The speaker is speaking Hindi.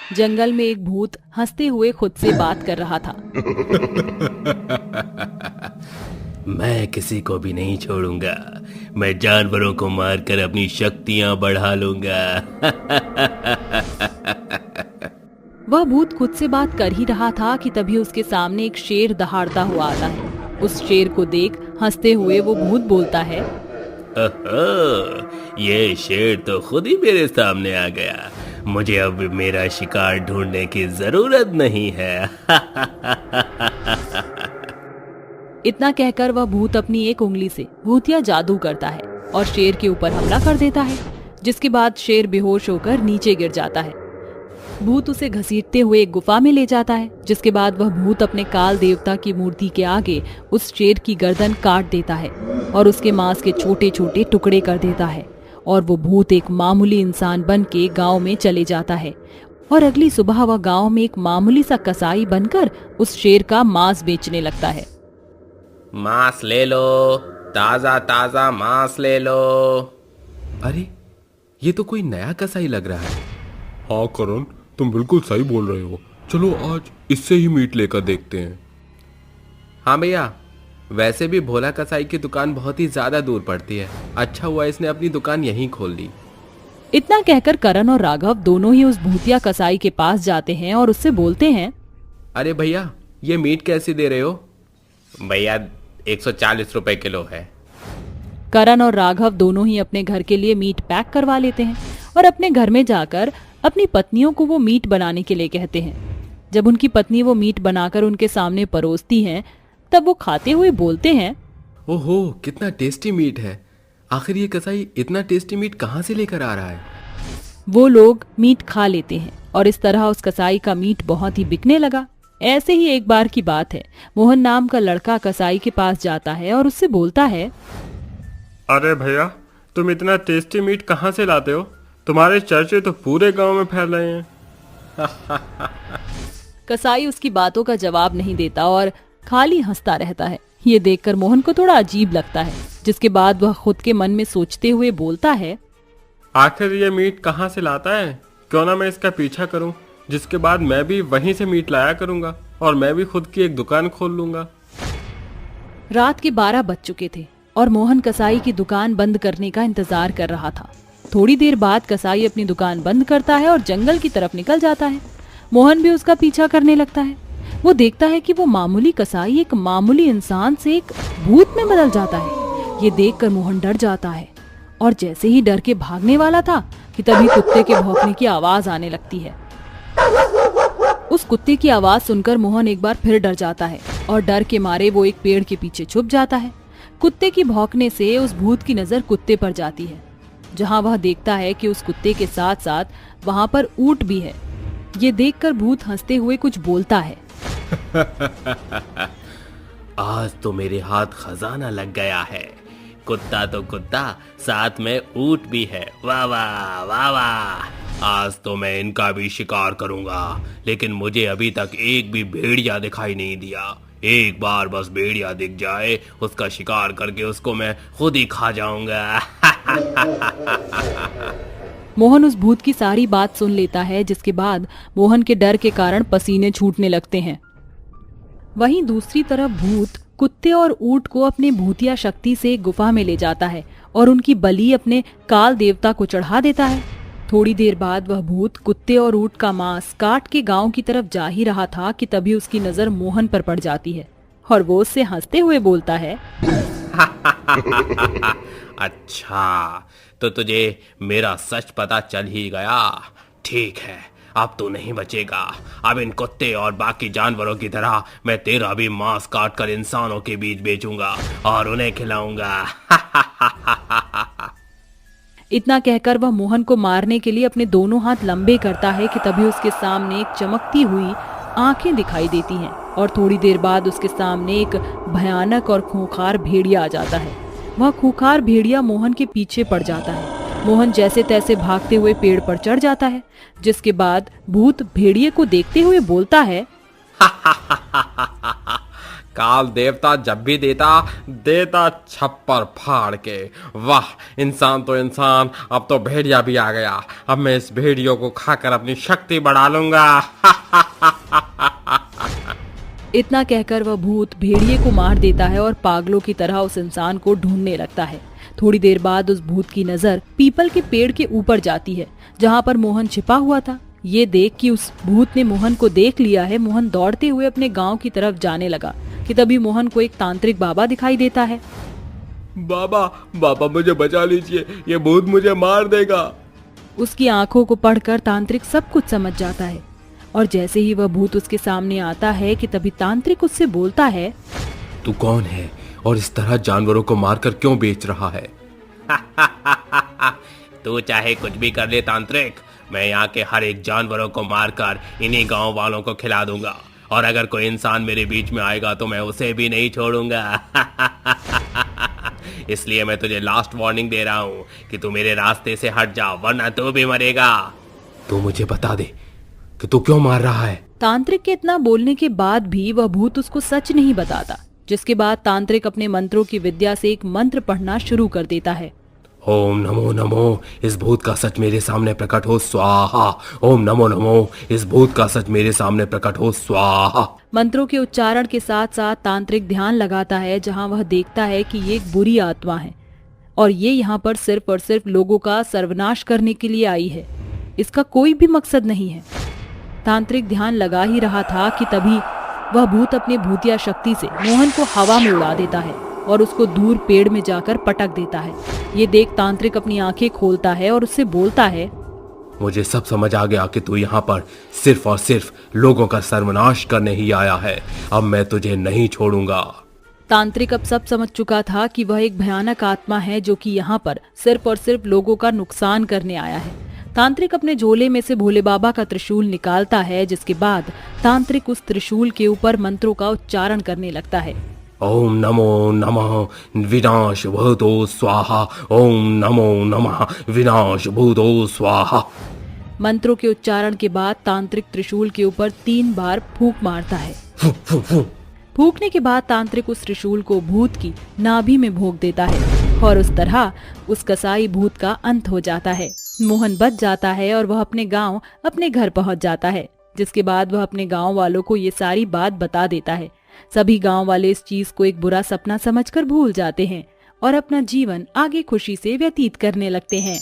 जंगल में एक भूत हंसते हुए खुद से बात कर रहा था। मैं किसी को भी नहीं छोड़ूंगा। मैं जानवरों को मारकर अपनी शक्तियां बढ़ा लूंगा। वह भूत खुद से बात कर ही रहा था कि तभी उसके सामने एक शेर दहाड़ता हुआ आता है। उस शेर को देख हंसते हुए वो भूत बोलता है, ये शेर तो खुद ही मेरे सामने आ गया। मुझे अब मेरा शिकार ढूंढने की जरूरत नहीं है। इतना कहकर वह भूत अपनी एक उंगली से भूतिया जादू करता है और शेर के ऊपर हमला कर देता है, जिसके बाद शेर बेहोश होकर नीचे गिर जाता है। भूत उसे घसीटते हुए एक गुफा में ले जाता है, जिसके बाद वह भूत अपने काल देवता की मूर्ति के आगे उस शेर की गर्दन काट देता है और उसके मांस के छोटे छोटे टुकड़े कर देता है। और वो भूत एक मामूली इंसान बन के गाँव में चले जाता है। और अगली सुबह वह गाँव में एक मामूली सा कसाई बनकर उस शेर का मांस बेचने लगता है। मांस ले लो, ताजा ताजा मांस ले लो। अरे, ये तो कोई नया कसाई लग रहा है। हाँ करण, तुम बिल्कुल सही बोल रहे हो। चलो आज इससे ही मीट लेकर देखते हैं। हाँ भैया, वैसे भी भोला कसाई की दुकान बहुत ही ज्यादा दूर पड़ती है। अच्छा हुआ इसने अपनी दुकान यहीं खोल ली। इतना कहकर करण और राघव दोनों ही उस भूतिया कसाई के पास जाते हैं और उससे बोलते हैं, अरे भैया, ये मीट कैसे दे रहे हो? भैया 140 रुपए किलो है। करण और राघव दोनों ही अपने घर के लिए मीट पैक करवा लेते हैं और अपने घर में जाकर अपनी पत्नियों को वो मीट बनाने के लिए कहते हैं। जब उनकी पत्नी वो मीट बनाकर उनके सामने परोसती हैं, तब वो खाते हुए बोलते हैं, ओहो, कितना टेस्टी मीट है। आखिर ये कसाई इतना टेस्टी मीट कहाँ से लेकर आ रहा है? वो लोग मीट खा लेते हैं और इस तरह उस कसाई का मीट बहुत ही बिकने लगा। ऐसे ही एक बार की बात है, मोहन नाम का लड़का कसाई के पास जाता है और उससे बोलता है, अरे भैया, तुम इतना टेस्टी मीट कहाँ से लाते हो? तुम्हारे चर्चे तो पूरे गांव में फैल रहे हैं। कसाई उसकी बातों का जवाब नहीं देता और खाली हंसता रहता है। ये देखकर मोहन को थोड़ा अजीब लगता है, जिसके बाद वह खुद के मन में सोचते हुए बोलता है, आखिर ये मीट कहाँ से लाता है? क्यों ना मैं इसका पीछा करूं, जिसके बाद मैं भी वहीं से मीट लाया करूंगा और मैं भी खुद की एक दुकान खोल लूंगा। रात के 12 बज चुके थे और मोहन कसाई की दुकान बंद करने का इंतजार कर रहा था। थोड़ी देर बाद कसाई अपनी दुकान बंद करता है और जंगल की तरफ निकल जाता है। मोहन भी उसका पीछा करने लगता है। वो देखता है कि वो मामूली कसाई एक मामूली इंसान से एक भूत में बदल जाता है। ये देखकर मोहन डर जाता है और जैसे ही डर के भागने वाला था कि तभी कुत्ते के भौंकने की आवाज आने लगती है। उस कुत्ते की आवाज सुनकर मोहन एक बार फिर डर जाता है और डर के मारे वो एक पेड़ के पीछे छुप जाता है। कुत्ते की भौंकने से उस भूत की नजर कुत्ते पर जाती है, जहां वह देखता है कि उस कुत्ते के साथ साथ वहां पर ऊंट भी है। ये देखकर भूत हंसते हुए कुछ बोलता है, आज तो मेरे हाथ खजाना लग गया है। कुत्ता तो कुत्ता, साथ में ऊंट भी है। वाह वाह वाह वाह। आज तो मैं इनका भी शिकार करूंगा, लेकिन मुझे अभी तक एक भी भेड़िया दिखाई नहीं दिया। एक बार बस भेड़िया दिख जाए, उसका शिकार करके उसको मैं खुद ही खा जाऊंगा। मोहन उस भूत की सारी बात सुन लेता है, जिसके बाद मोहन के डर के कारण पसीने छूटने लगते हैं। वहीं दूसरी तरफ भूत कुत्ते और ऊंट को अपने भूतिया शक्ति से एक गुफा में ले जाता है और उनकी बलि अपने काल देवता को चढ़ा देता है। थोड़ी देर बाद वह भूत कुत्ते और ऊंट का मांस काट के गांव की तरफ जा ही रहा था कि तभी उसकी नजर मोहन पर पड़ जाती है और वो उससे हंसते हुए बोलता है, अच्छा, तो तुझे मेरा सच पता चल ही गया। ठीक है, अब तो नहीं बचेगा। अब इन कुत्ते और बाकी जानवरों की तरह मैं तेरा भी मांस काट कर इंसानों के बीच बेचूंगा और उन्हें खिलाऊंगा। इतना कहकर वह मोहन को मारने के लिए अपने दोनों हाथ लंबे करता है कि तभी उसके सामने एक चमकती हुई आंखें दिखाई देती हैं और थोड़ी देर बाद उसके सामने एक भयानक और खूंखार भेड़िया आ जाता है। वह खूंखार भेड़िया मोहन के पीछे पड़ जाता है। मोहन जैसे तैसे भागते हुए पेड़ पर चढ़ जाता है, जिसके बाद भूत भेड़िए को देखते हुए बोलता है, काल देवता जब भी देता छप्पर फाड़ के। वाह, इंसान तो इंसान, अब तो भेड़िया भी आ गया। अब मैं इस भेड़ियों को खाकर अपनी शक्ति बढ़ा लूंगा। इतना कहकर वह भूत भेड़िए को मार देता है और पागलों की तरह उस इंसान को ढूंढने लगता है। थोड़ी देर बाद उस भूत की नजर पीपल के पेड़ के ऊपर जाती है जहाँ पर मोहन छिपा हुआ था। ये देख कि उस भूत ने मोहन को देख लिया है, मोहन दौड़ते हुए अपने गांव की तरफ जाने लगा कि तभी मोहन को एक तांत्रिक बाबा दिखाई देता है। बाबा बाबा, मुझे बचा लीजिए, ये भूत मुझे मार देगा। उसकी आंखों को पढ़कर तांत्रिक सब कुछ समझ जाता है और जैसे ही वह भूत उसके सामने आता है कि तभी तांत्रिक उससे बोलता है, तू कौन है और इस तरह जानवरों को मारकर क्यों बेच रहा है? तू चाहे कुछ भी कर ले तांत्रिक, मैं यहाँ के हर एक जानवरों को मारकर इन्हीं गांव वालों को खिला दूंगा, और अगर कोई इंसान मेरे बीच में आएगा तो मैं उसे भी नहीं छोड़ूंगा। इसलिए मैं तुझे लास्ट वार्निंग दे रहा हूँ कि तू मेरे रास्ते से हट जा, वरना तू भी मरेगा। तू मुझे बता दे कि तू क्यों मार रहा है? तांत्रिक के इतना बोलने के बाद भी वह भूत उसको सच नहीं बताता, जिसके बाद तांत्रिक अपने मंत्रों की विद्या से एक मंत्र पढ़ना शुरू कर देता है। ओम नमो नमो, इस भूत का सच मेरे सामने प्रकट हो स्वाहा। ओम नमो नमो, इस भूत का सच मेरे सामने प्रकट हो स्वाहा। मंत्रों के उच्चारण के साथ साथ तांत्रिक ध्यान लगाता है जहां वह देखता है कि ये एक बुरी आत्मा है और ये यहाँ पर सिर्फ और सिर्फ लोगों का सर्वनाश करने के लिए आई है। इसका कोई भी मकसद नहीं है। तांत्रिक ध्यान लगा ही रहा था कि तभी वह भूत अपनी भूतिया शक्ति से मोहन को हवा में उड़ा देता है और उसको दूर पेड़ में जाकर पटक देता है। ये देख तांत्रिक अपनी आंखें खोलता है और उससे बोलता है, मुझे सब समझ आ गया कि तू यहाँ पर सिर्फ और सिर्फ लोगों का सर्वनाश करने ही आया है। अब मैं तुझे नहीं छोड़ूंगा। तांत्रिक अब सब समझ चुका था कि वह एक भयानक आत्मा है जो कि यहाँ पर सिर्फ और सिर्फ लोगों का नुकसान करने आया है। तांत्रिक अपने झोले में से भोले बाबा का त्रिशूल निकालता है, जिसके बाद तांत्रिक उस त्रिशूल के ऊपर मंत्रों का उच्चारण करने लगता है। ओम नमो नमः विनाश भूतो स्वाहा। ओम नमो नमः विनाश भूतो स्वाहा। मंत्रों के उच्चारण के बाद तांत्रिक त्रिशूल के ऊपर 3 बार फूंक मारता है। फूंकने के बाद तांत्रिक उस त्रिशूल को भूत की नाभि में भोंक देता है और उस तरह उस कसाई भूत का अंत हो जाता है। मोहन बच जाता है और वह अपने गांव अपने घर पहुंच जाता है, जिसके बाद वह अपने गांव वालों को ये सारी बात बता देता है। सभी गांव वाले इस चीज को एक बुरा सपना समझकर भूल जाते हैं और अपना जीवन आगे खुशी से व्यतीत करने लगते हैं।